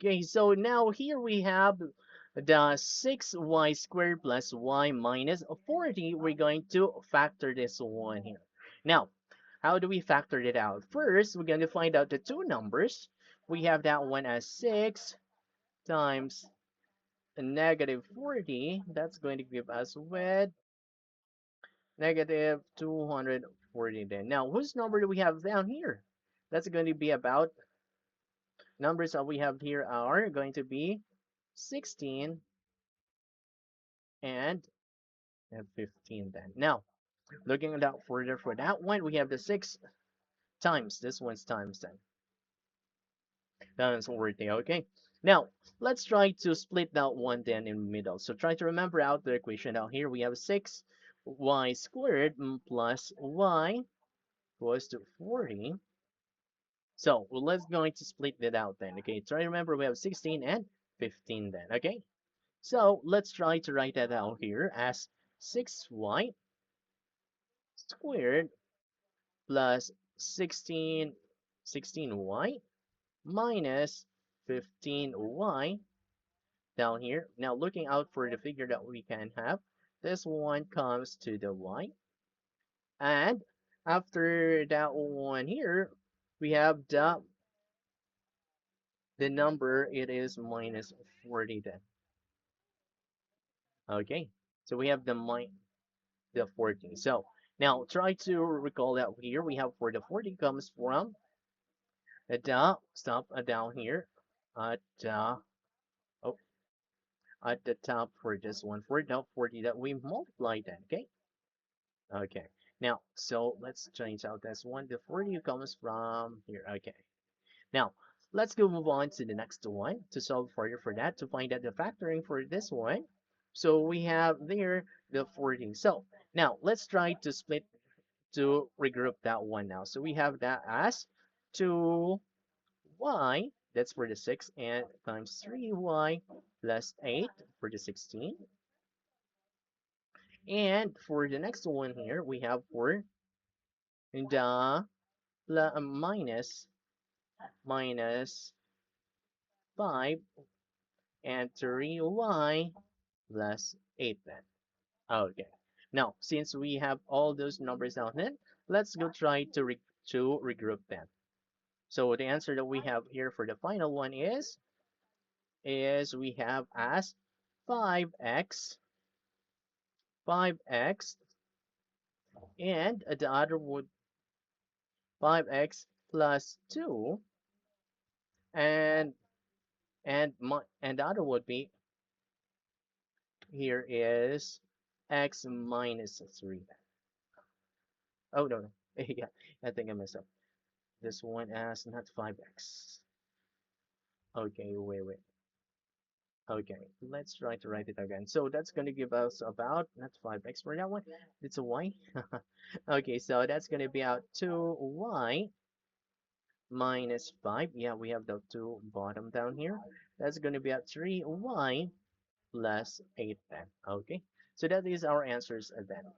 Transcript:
Okay, so now here we have the 6y squared plus y minus 40. We're going to factor this one here. Now, how do we factor it out? First, we're going to find out the two numbers. We have that one as 6 times a negative 40. That's going to give us with negative 240 then. Now, whose number do we have down here? That's going to be about numbers that we have here are going to be 16 and 15 then. Now, looking at that further for that one, we have the 6 times. This one's times then. That's worthy, okay? Now, let's try to split that one then in the middle. So try to remember out the equation. Now here we have 6y squared plus y equals to 40. So let's going to split that out then, okay? Try to remember we have 16 and 15 then, okay? So let's try to write that out here as 6y squared plus 16y minus 15y down here. Now looking out for the figure that we can have, this one comes to the y. And after that one here, we have the number, it is minus 40 then. Okay, so we have the 40. So now try to recall that here we have for the 40 comes from the stop down here at oh at the top for this one for the 40 that we multiply then. Okay, okay. Now so let's change out this one. The 40 comes from here. Okay. Now let's go move on to the next one to solve further for that to find out the factoring for this one. So we have there the 40. So now let's try to split to regroup that one now. So we have that as 2y, that's for the 6, and times 3y plus 8 for the 16. And for the next one here, we have for the minus 5 and 3y plus 8 then. Okay. Now, since we have all those numbers down then, let's go try to regroup them. So the answer that we have here for the final one is we have as 5x 5x and the other would 5x plus 2 and and the other would be here is x minus 3. Oh no, no. Yeah, I think I messed up. This one as not 5x. Okay, wait. Okay, let's try to write it again. So that's going to give us about, not 5x for that one, it's a y. Okay, so that's going to be out 2y minus 5. Yeah, we have the 2 bottom down here. That's going to be at 3y plus 8 then. Okay, so that is our answers then.